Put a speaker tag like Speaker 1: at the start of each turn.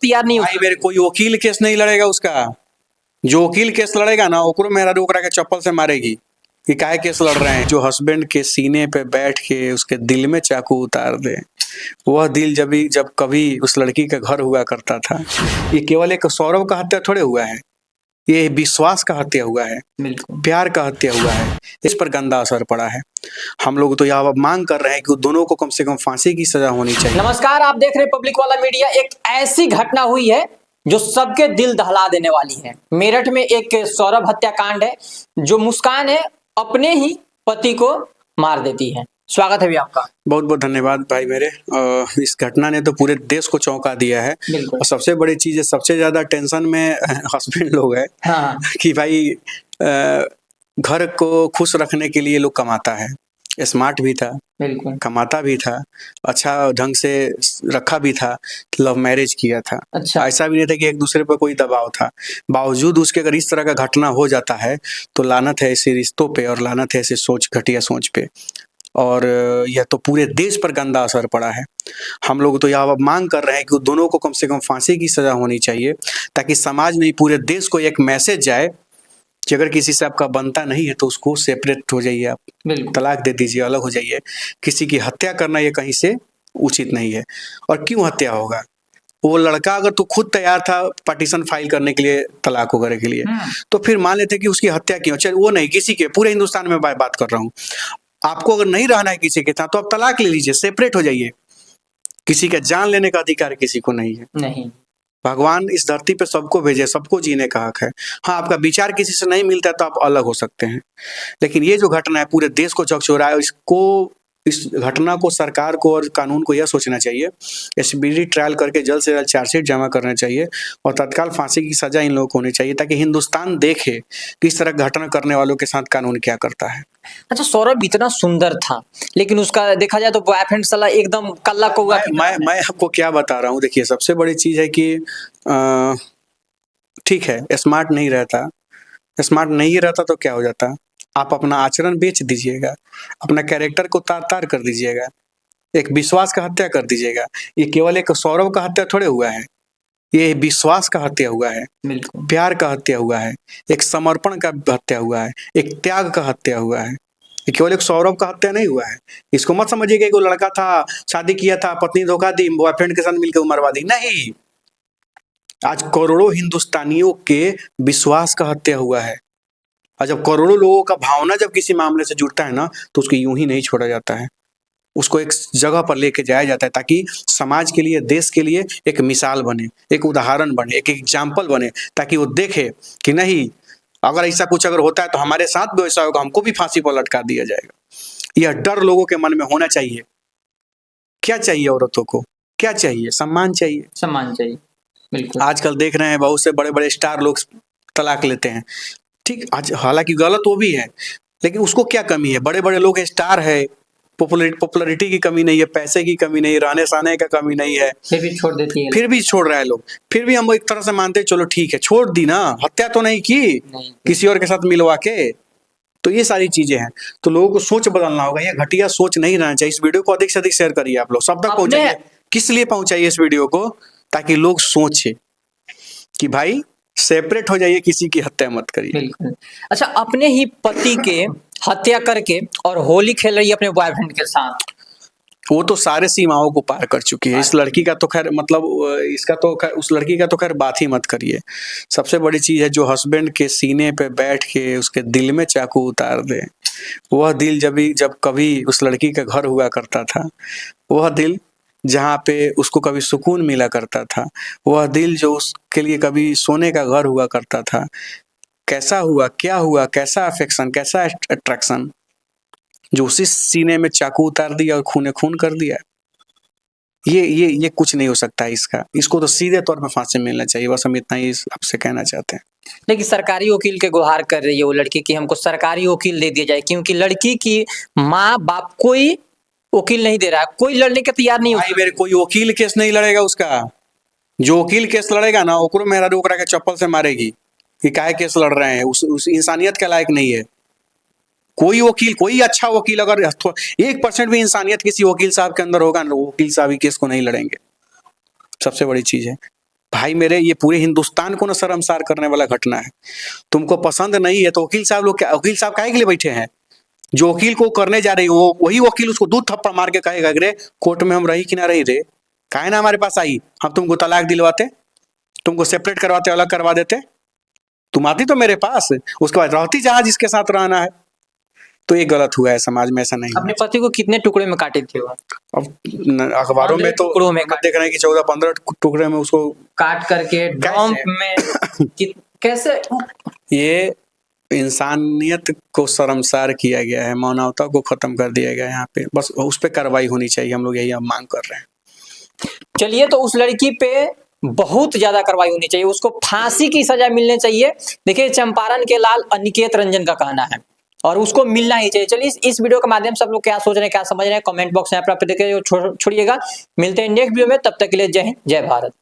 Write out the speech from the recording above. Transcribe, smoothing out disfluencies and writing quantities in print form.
Speaker 1: तैयार नहीं
Speaker 2: भाई मेरे कोई वकील केस नहीं लड़ेगा उसका। जो वकील केस लड़ेगा ना ओकरो मेरा ओकरा के चप्पल से मारेगी कि काहे केस लड़ रहे हैं। जो हस्बैंड के सीने पे बैठ के उसके दिल में चाकू उतार दे, वह दिल जब कभी उस लड़की का घर हुआ करता था। ये केवल एक सौरभ का हत्या थोड़े हुआ है, ये विश्वास का हत्या हुआ है,
Speaker 1: बिल्कुल
Speaker 2: प्यार का हत्या हुआ है। इस पर गंदा असर पड़ा है। हम लोग तो यह मांग कर रहे हैं कि दोनों को कम से कम फांसी की सजा होनी चाहिए।
Speaker 1: नमस्कार, आप देख रहे हैं पब्लिक वाला मीडिया। एक ऐसी घटना हुई है जो सबके दिल दहला देने वाली है। मेरठ में एक सौरभ हत्याकांड है जो मुस्कान है अपने ही पति को मार देती है। स्वागत है भी आपका।
Speaker 2: बहुत बहुत धन्यवाद भाई मेरे। इस घटना ने तो पूरे देश को चौंका दिया है। और सबसे बड़ी चीज है, सबसे ज्यादा टेंशन में हस्बैंड लोग है।
Speaker 1: हाँ।
Speaker 2: कि भाई घर को खुश रखने के लिए लोग कमाता है, स्मार्ट भी था,
Speaker 1: बिल्कुल
Speaker 2: कमाता भी था, अच्छा ढंग से रखा भी था, लव मैरिज किया था।
Speaker 1: अच्छा।
Speaker 2: ऐसा भी नहीं था कि एक दूसरे पर कोई दबाव था। बावजूद उसके अगर इस तरह का घटना हो जाता है तो लानत है ऐसे रिश्तों पे और लानत है ऐसे सोच, घटिया सोच पे। और यह तो पूरे देश पर गंदा असर पड़ा है। हम लोग तो यह मांग कर रहे हैं कि दोनों को कम से कम फांसी की सजा होनी चाहिए, ताकि समाज में पूरे देश को एक मैसेज जाए कि अगर किसी से आपका बनता नहीं है तो उसको सेपरेट हो जाइए, आप तलाक दे दीजिए, अलग हो जाइए। किसी की हत्या करना ये कहीं से उचित नहीं है। और क्यों हत्या होगा? वो लड़का अगर तो खुद तैयार था पटिशन फाइल करने के लिए, तलाक वगैरह के लिए, तो फिर मान लेते कि उसकी हत्या क्यों? चल वो नहीं, किसी के, पूरे हिंदुस्तान में बात कर रहा हूँ। आपको अगर नहीं रहना है किसी के साथ तो आप तलाक ले लीजिए, सेपरेट हो जाइए। किसी का जान लेने का अधिकार किसी को नहीं है।
Speaker 1: नहीं,
Speaker 2: भगवान इस धरती पे सबको भेजे, सबको जीने का हक है। हाँ, आपका विचार किसी से नहीं मिलता तो आप अलग हो सकते हैं, लेकिन ये जो घटना है पूरे देश को झकझोरा है। इस घटना को सरकार को और कानून को यह सोचना चाहिए, स्पीडी ट्रायल करके जल्द से जल्द चार्जशीट जमा करना चाहिए और तत्काल फांसी की सजा इन लोगों को होनी चाहिए, ताकि हिंदुस्तान देखे कि इस तरह घटना करने वालों के साथ कानून क्या करता है।
Speaker 1: अच्छा, सौरभ इतना सुंदर था लेकिन उसका देखा जाए तो बॉयफ्रेंड साला एकदम कल्ला कौवा।
Speaker 2: मैं आपको क्या बता रहा हूँ, देखिए सबसे बड़ी चीज है कि ठीक है, स्मार्ट नहीं रहता तो क्या हो जाता? आप अपना आचरण बेच दीजिएगा, अपना कैरेक्टर को तार तार कर दीजिएगा, एक विश्वास का हत्या कर दीजिएगा। ये केवल एक सौरभ का हत्या थोड़े हुआ है, ये विश्वास का हत्या हुआ है, प्यार का हत्या हुआ है, एक समर्पण का हत्या हुआ है, एक त्याग का हत्या हुआ है। ये केवल एक सौरभ का हत्या नहीं हुआ है। इसको मत समझिएगा कि वो लड़का था, शादी किया था, पत्नी धोखा दी, बॉयफ्रेंड के साथ मिलकर मरवा दी, नहीं। आज करोड़ों हिंदुस्तानियों के विश्वास का हत्या हुआ है। और जब करोड़ों लोगों का भावना जब किसी मामले से जुड़ता है ना, तो उसको यूं ही नहीं छोड़ा जाता है, उसको एक जगह पर लेके जाया जाता है, ताकि समाज के लिए, देश के लिए एक मिसाल बने, एक उदाहरण बने, एक एग्जाम्पल बने, ताकि वो देखे कि नहीं, अगर ऐसा कुछ अगर होता है तो हमारे साथ भी ऐसा होगा, हमको भी फांसी पर लटका दिया जाएगा। यह डर लोगों के मन में होना चाहिए। क्या चाहिए औरतों को? क्या चाहिए? सम्मान चाहिए,
Speaker 1: सम्मान चाहिए। बिल्कुल।
Speaker 2: आजकल देख रहे हैं बहुत से बड़े बड़े स्टार लोग तलाक लेते हैं, ठीक, आज हालांकि गलत वो भी है, लेकिन उसको क्या कमी है? बड़े बड़े लोग स्टार है, पॉपुलैरिटी की कमी नहीं है, पैसे की कमी नहीं है, रहने सहने का कमी नहीं है,
Speaker 1: फिर भी छोड़ देती है,
Speaker 2: फिर भी छोड़ रहा है लोग। फिर भी हम एक तरह से मानते हैं चलो ठीक है, छोड़ दी ना, हत्या तो नहीं की किसी और के साथ मिलवा के। तो ये सारी चीजें हैं, तो लोगों को सोच बदलना होगा। ये घटिया सोच नहीं रहना चाहिए। इस वीडियो को अधिक से अधिक शेयर करिए, आप लोग सब तक पहुंचाइए। किस लिए पहुंचाइए इस वीडियो को? ताकि लोग सोचे कि भाई सेपरेट हो जाइए, किसी की हत्या मत करिए।
Speaker 1: बिल्कुल। अच्छा, अपने ही पति के हत्या करके और होली खेल रही है अपने बॉयफ्रेंड के साथ।
Speaker 2: वो तो सारे सीमाओं को पार कर चुकी है। इस लड़की का तो खैर मतलब इसका तो खैर, उस लड़की का तो खैर बात ही मत करिए। सबसे बड़ी चीज है, जो हस्बैंड के सीने पे बैठ के उसके दिल में चाकू उतार दे, वह दिल जब कभी उस लड़की का घर हुआ करता था, वह दिल जहाँ पे उसको कभी सुकून मिला करता था, वह दिल जो उसके लिए कभी सोने का घर हुआ करता था, कैसा हुआ, क्या हुआ, कैसा अफेक्शन, कैसा अट्रैक्शन, जो उसी सीने में चाकू उतार दिया और खूने खून कर दिया। ये कुछ नहीं हो सकता है इसका। इसको तो सीधे तौर पर फांसी मिलना चाहिए। बस हम इतना ही आपसे कहना चाहते हैं।
Speaker 1: लेकिन सरकारी वकील के गुहार कर रही है वो लड़की की, हमको सरकारी वकील दे दिया जाए, क्योंकि लड़की की माँ बाप कोई वकील नहीं दे रहा है, कोई लड़ने के तैयार नहीं।
Speaker 2: भाई मेरे कोई वकील केस नहीं लड़ेगा उसका। जो वकील केस लड़ेगा ना ओकरो मेरा ओकरा के चप्पल से मारेगी कि काहे केस लड़ रहे हैं, उस इंसानियत के लायक नहीं है। कोई वकील, कोई अच्छा वकील अगर 1% भी इंसानियत किसी वकील साहब के अंदर होगा ना, वकील साहब ही केस को नहीं लड़ेंगे। सबसे बड़ी चीज है। भाई मेरे, ये पूरे हिंदुस्तान को ना शर्मसार करने वाला घटना है। तुमको पसंद नहीं है तो वकील साहब लोग क्या, वकील साहब काहे के लिए बैठे हैं? जो वकील को करने जा रही हो वही वकील उसको 2 थप्पड़ मार के कहेगा रे कोर्ट में हम रही कि ना रही रे, काहे ना हमारे पास आई, हम तुमको तलाक दिलवाते, तुमको सेपरेट करवाते, अलग करवा देते, तुम आती तो मेरे पास, उसके बाद रहती जहां जिसके साथ रहना है। तो ये गलत हुआ है, समाज में ऐसा नहीं
Speaker 1: अपने पति को कितने टुकड़े में काटे थे वो?
Speaker 2: अब अखबारों में तो
Speaker 1: टुकड़ों में
Speaker 2: मत देख रहे हैं कि 14-15 टुकड़े में उसको
Speaker 1: काट करके डंप में कैसे?
Speaker 2: ये इंसानियत को शर्मसार किया गया है, मानवता को खत्म कर दिया गया है यहाँ पे। बस उस पे कार्रवाई होनी चाहिए, हम लोग यही अब मांग कर रहे हैं।
Speaker 1: चलिए, तो उस लड़की पे बहुत ज्यादा कार्रवाई होनी चाहिए, उसको फांसी की सजा मिलनी चाहिए। देखिए, चंपारण के लाल अनिकेत रंजन का कहना है और उसको मिलना ही चाहिए। चलिए, इस वीडियो के माध्यम से आप लोग क्या सोच रहे हैं, क्या समझ रहे हैं, कमेंट बॉक्स में आप छोड़िएगा। मिलते हैं नेक्स्ट वीडियो में, तब तक के लिए जय हिंद, जय भारत।